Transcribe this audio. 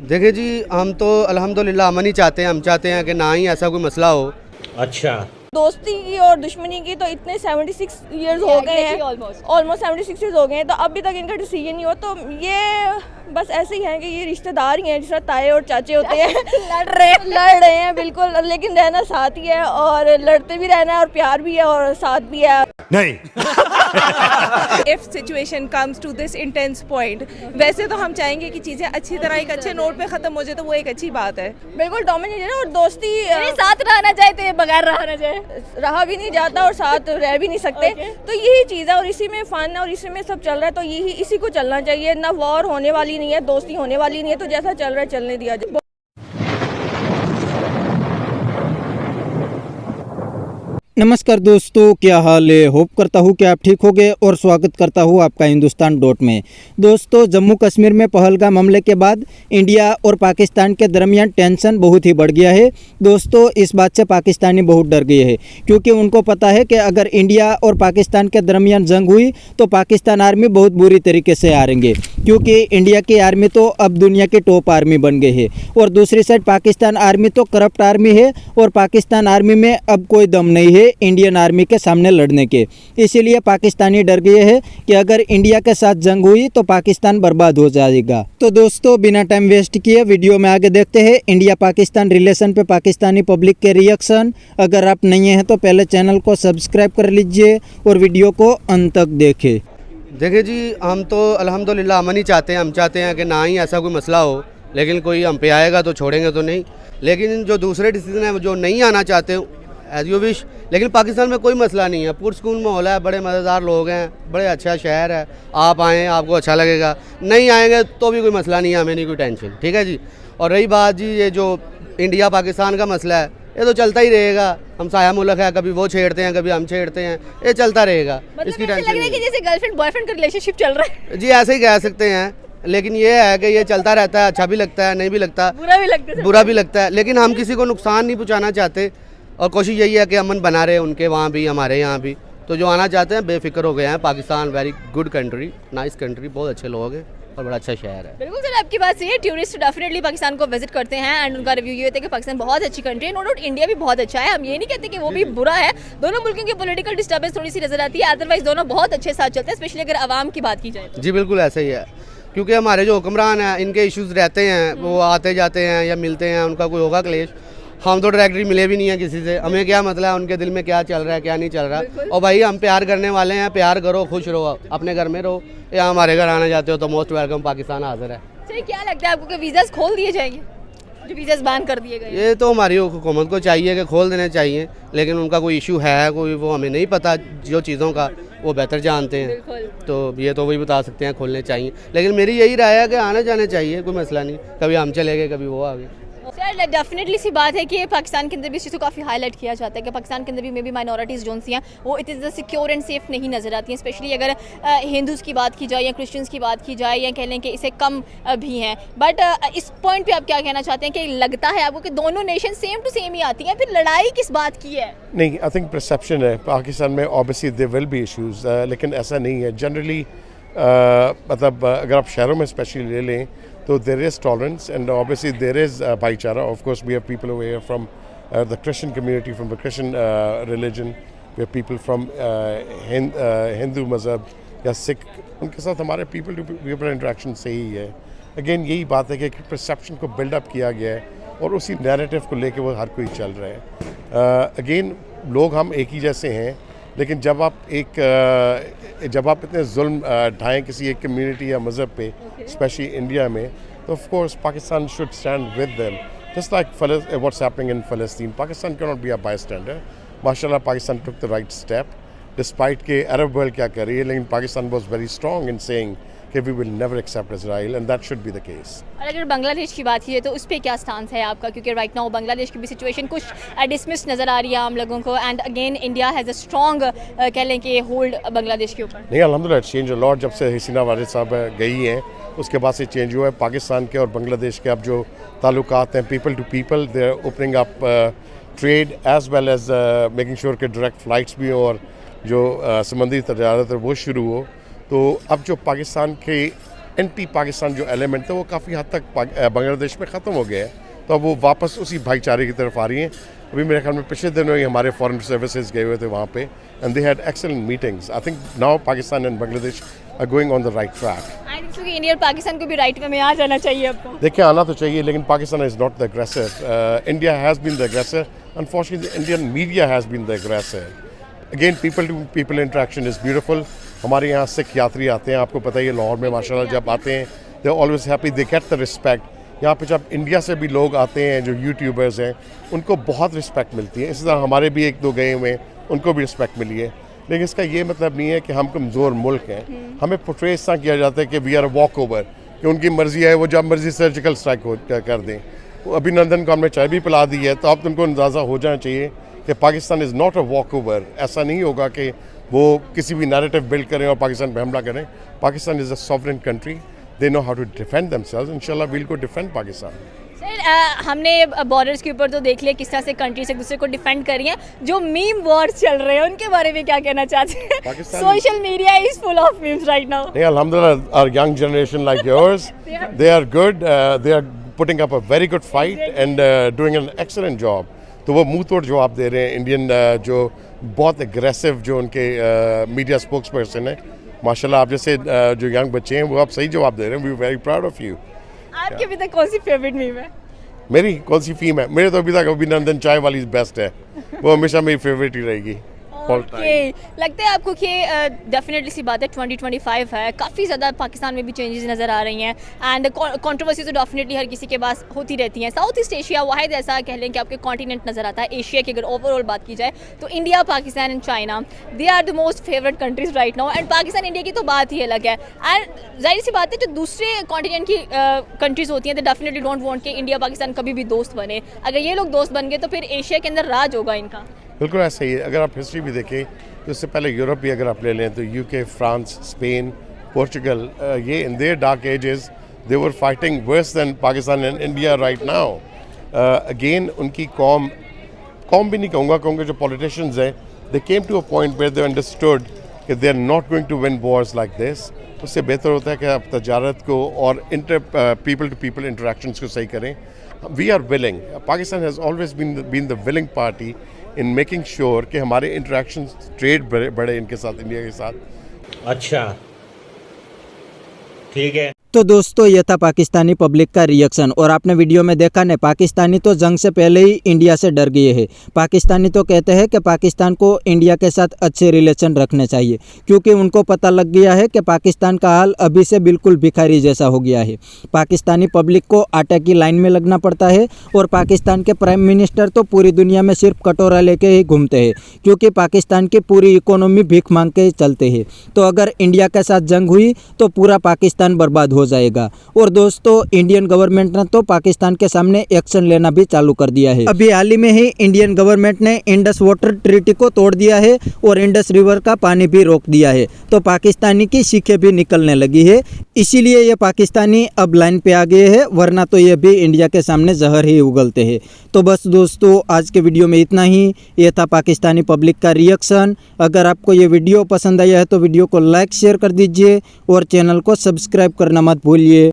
देखिए जी, हम तो अल्हम्दुलिल्लाह अमन ही चाहते हैं। हम चाहते हैं कि ना ही ऐसा कोई मसला हो। अच्छा। दोस्ती की और दुश्मनी की तो इतने 76 इयर्स हो गए हैं, ऑलमोस्ट 76 इयर्स हो गए हैं, तो अभी तक इनका डिसीजन नहीं हो। तो ये बस ऐसे ही है कि ये रिश्तेदार ही हैं, जिस तरह ताए और चाचे होते हैं लड़ रहे हैं बिल्कुल, लेकिन रहना साथ ही है और लड़ते भी रहना है और प्यार भी है और साथ भी है। नहीं। If situation comes to this intense point, वैसे तो हम चाहेंगे कि चीज़ें अच्छी तरह एक अच्छे नोट पे ख़त्म हो जाए, तो वो एक अच्छी बात है। बिल्कुल डोमिनेटेड है और दोस्ती साथ रहना चाहे तो बगैर रहना चाहे रहा भी नहीं जाता और साथ रह भी नहीं सकते। तो यही चीज़ है और इसी में फन है और इसी में सब चल रहा है, तो यही इसी को चलना चाहिए। ना वॉर होने वाली नहीं है, दोस्ती होने वाली नहीं है, तो जैसा चल रहा है चलने दिया जाए। नमस्कार दोस्तों, क्या हाल है। होप करता हूँ कि आप ठीक होंगे और स्वागत करता हूँ आपका हिंदुस्तान डॉट में। दोस्तों, जम्मू कश्मीर में पहलगाम हमले के बाद इंडिया और पाकिस्तान के दरमियान टेंशन बहुत ही बढ़ गया है। दोस्तों, इस बात से पाकिस्तानी बहुत डर गए हैं, क्योंकि उनको पता है कि अगर इंडिया और पाकिस्तान के दरमियान जंग हुई तो पाकिस्तान आर्मी बहुत बुरी तरीके से हारेंगे, क्योंकि इंडिया की आर्मी तो अब दुनिया की टॉप आर्मी बन गई है और दूसरी साइड पाकिस्तान आर्मी तो करप्ट आर्मी है और पाकिस्तान आर्मी में अब कोई दम नहीं है इंडियन आर्मी के सामने लड़ने के। इसीलिए पाकिस्तानी डर गए हैं कि अगर इंडिया के साथ जंग हुई तो पाकिस्तान बर्बाद हो जाएगा। तो दोस्तों, बिना टाइम वेस्ट किए वीडियो में आगे देखते हैं इंडिया पाकिस्तान रिलेशन पे पाकिस्तानी पब्लिक के रिएक्शन। अगर आप नहीं हैं तो पहले चैनल को सब्सक्राइब कर लीजिए और वीडियो को अंत तक देखें। देखिए जी, हम तो अल्हम्दुलिल्लाह अमन ही चाहते हैं। हम चाहते हैं कि ना ही ऐसा कोई मसला हो, लेकिन कोई हम पे आएगा तो छोड़ेंगे तो नहीं। लेकिन जो दूसरे डिसीजन है जो नहीं आना चाहते एज यू विश, लेकिन पाकिस्तान में कोई मसला नहीं है। पुरसकून माहौल है, बड़े मज़ेदार लोग हैं, बड़े अच्छा शहर है। आप आएँ, आपको अच्छा लगेगा। नहीं आएंगे तो भी कोई मसला नहीं है, हमें नहीं कोई टेंशन। ठीक है जी। और रही बात जी, ये जो इंडिया पाकिस्तान का मसला है, ये तो चलता ही रहेगा। हम साया मुल्क है, कभी वो छेड़ते हैं, कभी हम छेड़ते हैं, ये चलता रहेगा। मतलब इसकी ऐसे लग टेंशन रहा है कि नहीं। जैसे गर्लफ्रेंड बॉयफ्रेंड का रिलेशनशिप चल रहा है। जी ऐसे ही कह सकते हैं, लेकिन ये है कि ये चलता रहता है। अच्छा भी लगता है, नहीं भी लगता, बुरा भी लगता है, लेकिन हम किसी को नुकसान नहीं पहुँचाना चाहते और कोशिश यही है कि अमन बना रहे उनके वहाँ भी, हमारे यहाँ भी। तो जो आना चाहते हैं बेफिक्र हो गए हैं। Pakistan very good country, nice country, बहुत अच्छे लोग हैं और बड़ा अच्छा शहर है। बिल्कुल सर, आपकी बात सही है। टूरिस्ट डेफिनेटली पाकिस्तान को विजिट करते हैं एंड उनका रिव्यू ये होता है कि पाकिस्तान बहुत अच्छी कंट्री है। नो डाउट इंडिया भी बहुत अच्छा है, हम ये नहीं कहते कि वो भी बुरा है। दोनों मुल्कों की पॉलिटिकल डिस्टर्बेंस थोड़ी सी नजर आती है, अदरवाइज दोनों बहुत अच्छे साथ चलते हैं, स्पेशली अगर आवाम की बात की जाए तो। जी बिल्कुल ऐसा ही है, क्योंकि हमारे जो हुक्मरान हैं इनके इश्यूज़ रहते हैं, वो आते जाते हैं या मिलते हैं, उनका कोई होगा क्लेश। हम तो डायरेक्टली मिले भी नहीं है किसी से, हमें क्या मतलब है उनके दिल में क्या चल रहा है क्या नहीं चल रहा। और भाई हम प्यार करने वाले हैं, प्यार करो, खुश रहो, अपने घर में रहो, या हमारे घर आना चाहते हो तो मोस्ट वेलकम, पाकिस्तान हाजिर है। सर, क्या लगता है आपको कि वीज़ास खोल दिए जाएंगे, जो वीज़ास बैन कर दिए गए? ये तो हमारी हुकूमत को चाहिए कि खोल देने चाहिए, लेकिन उनका कोई इशू है कोई, वो हमें नहीं पता। जो चीज़ों का वो बेहतर जानते हैं, तो ये तो वही बता सकते हैं खोलने चाहिए। लेकिन मेरी यही राय है कि आने जाने चाहिए, कोई मसला नहीं। कभी हम चले गए, कभी वो आ गए। सर, डेफिनेटली सी बात है कि पाकिस्तान के अंदर भी इस चीज़ को काफ़ी हाईलाइट किया जाता है कि पाकिस्तान के अंदर भी मे बी माइनॉरिटीज़ जो सी हैं वो इतनी ज़्यादा सिक्योर एंड सेफ नहीं नज़र आती हैं, स्पेशली अगर हिंदूज़ की बात की जाए या क्रिश्चियंस की बात की जाए, या कह लें कि इसे कम भी हैं। बट इस पॉइंट पे आप क्या कहना चाहते हैं कि लगता है आपको कि दोनों नेशन सेम टू सेम ही आती हैं, फिर लड़ाई किस बात की है? नहीं, आई थिंक परसेप्शन है। पाकिस्तान में obviously there will be issues, लेकिन ऐसा नहीं है जनरली। मतलब अगर आप शहरों में स्पेशली ले लें तो there is tolerance and obviously there is भाईचारा। Of course we have people over here from the Christian community, from the Christian religion, we have people from Hindu मज़हब या सिख, उनके साथ हमारे पीपल टू पीपल इंटरेक्शन सही है। अगेन यही बात है कि परसेप्शन को बिल्डअप किया गया है और उसी नैरेटिव को लेके वो हर कोई चल रहा है। अगेन लोग हम एक ही जैसे हैं, लेकिन जब आप इतने जुल्म ढाएँ किसी एक कम्युनिटी या मज़हब पे, स्पेशली इंडिया में, तो of course Pakistan should stand with them, just like what's happening in फ़लस्तीन। Pakistan can not be a bystander. माशाल्लाह Pakistan took the right step, despite के अरब वर्ल्ड क्या कर रही है, लेकिन Pakistan was very strong in saying कि we will never accept Israel and that should be the case. और अगर बांग्लादेश की बात की जाए तो उस पर क्या स्टांस है आपका, क्योंकि राइट नाउ बांग्लादेश की भी सिचुएशन कुछ डिसमिस नज़र आ रही है आम लोगों को, and again India has a strong कह लें कि होल्ड बांग्लादेश के ऊपर? नहीं, अल्हम्दुलिल्लाह चेंज अ लॉट। जब से हसीना वारिद साहब गई हैं उसके बाद से चेंज हुआ है। पाकिस्तान के और बांग्लादेश के अब जो ताल्लुकात हैं, people to people, they are opening up trade as well as making sure कि डायरेक्ट फ़्लाइट्स भी हों और जो समंदरी तजारत है वो शुरू हो। तो अब जो पाकिस्तान के एंटी पाकिस्तान जो एलिमेंट था वो काफ़ी हद तक बांग्लादेश में ख़त्म हो गया है, तो अब वो वापस उसी भाईचारे की तरफ आ रही हैं। अभी मेरे ख्याल में पिछले दिनों ही हमारे फॉरेन सर्विसेज गए हुए थे वहाँ पे, and they had excellent meetings. I think now Pakistan and Bangladesh are going on the right track. I think India और पाकिस्तान को भी राइट वे में आ जाना चाहिए अब तो। देखिए, आना तो चाहिए, लेकिन Pakistan is not the aggressor. India has been the aggressor. Unfortunately Indian media has been the aggressor. Again people to people interaction is beautiful. हमारे यहाँ सिख यात्री आते हैं, आपको पता ही है, लाहौर में माशाल्लाह जब आते हैं they always happy, they get the respect. यहाँ पे जब इंडिया से भी लोग आते हैं जो यूट्यूबर्स हैं, उनको बहुत रिस्पेक्ट मिलती है। इसी तरह हमारे भी एक दो गए हुए हैं, उनको भी रिस्पेक्ट मिली है। लेकिन इसका ये मतलब नहीं है कि हम कमज़ोर मुल्क हैं। हमें पोर्ट्रे इस तरह किया जाता है कि वी आर वॉक ओवर, कि उनकी मर्ज़ी है वो जब मर्ज़ी सर्जिकल स्ट्राइक कर दें। अभिनंदन को हमने चाय भी पिला दी है, तो अब तुमको अंदाज़ा हो जाना चाहिए कि Pakistan is not a walk over. ऐसा नहीं होगा कि वो किसी भी नैरेटिव बिल्ड करें और पाकिस्तान पर हमला करें। Pakistan is a sovereign country, they know how to defend themselves. इंशाल्लाह वील को डिफेंड पाकिस्तान। सर हमने बॉर्डर्स के ऊपर तो देख लिया किस तरह से कंट्रीज एक दूसरे को डिफेंड कर रही हैं। जो मीम वॉर्स चल रहे हैं उनके बारे में क्या कहना चाहते हैं? Social media is full of memes right now. नहीं, alhamdulillah, our young generation like yours, they are good. They are putting up a very good fight and doing an excellent job. तो वो मुंह तोड़ जवाब दे रहे हैं इंडियन जो बहुत एग्रेसिव जो उनके मीडिया स्पोक्स पर्सन है। माशाल्लाह, आप जैसे जो यंग बच्चे हैं वो आप सही जवाब दे रहे हैं। We very proud of you. आपकी अभी तक कौन सी फेवरेट मीम है? मेरी कौन सी फीम है? मेरे तो अभी तक अभिनंदन चाय वाली बेस्ट है, वो हमेशा मेरी फेवरेट ही रहेगी। ओके, लगता है आपको कि डेफिनेटली सी बात है 2025 है, काफ़ी ज़्यादा पाकिस्तान में भी चेंजेस नज़र आ रही हैं एंड कंट्रोवर्सी तो डेफिनेटली हर किसी के पास होती रहती हैं। साउथ ईस्ट एशिया वाहिद ऐसा कह लें कि आपके कॉन्टिनेंट नज़र आता है एशिया की। अगर ओवरऑल बात की जाए तो India, Pakistan and China, they are the most favourite countries right now. And Pakistan India की तो बात ही अलग है। एंड जाहिर सी बात है जो दूसरे कॉन्टिनेंट की कंट्रीज़ होती हैं, दे डेफिनेटली डोंट वांट कि इंडिया पाकिस्तान कभी भी दोस्त बने। अगर ये लोग दोस्त बन गए तो फिर एशिया के अंदर राज होगा इनका। बिल्कुल ऐसा ही है। अगर आप हिस्ट्री भी देखें तो इससे पहले यूरोप भी अगर आप ले लें तो यूके, फ्रांस, स्पेन, पोर्चुगल, ये in their dark ages they were fighting worse than Pakistan and India right now. Again उनकी कौम भी नहीं कहूँगा, जो पॉलिटिशियंस हैं, they came to a point where they understood कि they are not going to win wars like this. उससे बेहतर होता है कि आप तजारत को और पीपल टू पीपल इंटरेक्शंस को सही करें। We are willing, Pakistan has always been the willing party in making sure कि हमारे इंटरेक्शंस ट्रेड बढ़े इनके साथ, इंडिया के साथ। अच्छा, ठीक है। तो दोस्तों ये था पाकिस्तानी पब्लिक का रिएक्शन। और आपने वीडियो में देखा ना, पाकिस्तानी तो जंग से पहले ही इंडिया से डर गए हैं। पाकिस्तानी तो कहते हैं कि पाकिस्तान को इंडिया के साथ अच्छे रिलेशन रखने चाहिए, क्योंकि उनको पता लग गया है कि पाकिस्तान का हाल अभी से बिल्कुल भिखारी जैसा हो गया है। पाकिस्तानी पब्लिक को आटा की लाइन में लगना पड़ता है और पाकिस्तान के प्राइम मिनिस्टर तो पूरी दुनिया में सिर्फ कटोरा लेके ही घूमते हैं, क्योंकि पाकिस्तान की पूरी इकोनॉमी भीख मांग के चलते हैं। तो अगर इंडिया के साथ जंग हुई तो पूरा पाकिस्तान बर्बाद हो जाएगा। और दोस्तों इंडियन गवर्नमेंट ने तो पाकिस्तान के सामने एक्शन लेना भी चालू कर दिया है। अभी हाल ही में ही इंडियन गवर्नमेंट ने इंडस वाटर ट्रीटी को तोड़ दिया है और इंडस रिवर का पानी भी रोक दिया है। तो पाकिस्तानी की सीखें भी निकलने लगी है, इसीलिए ये पाकिस्तानी अब लाइन पे आ गए हैं, वरना तो ये भी इंडिया के सामने जहर ही उगलते हैं। तो बस दोस्तों आज के वीडियो में इतना ही। ये था पाकिस्तानी पब्लिक का रिएक्शन। अगर आपको ये वीडियो पसंद आया है तो वीडियो को लाइक शेयर कर दीजिए और चैनल को सब्सक्राइब करना मत भूलिए।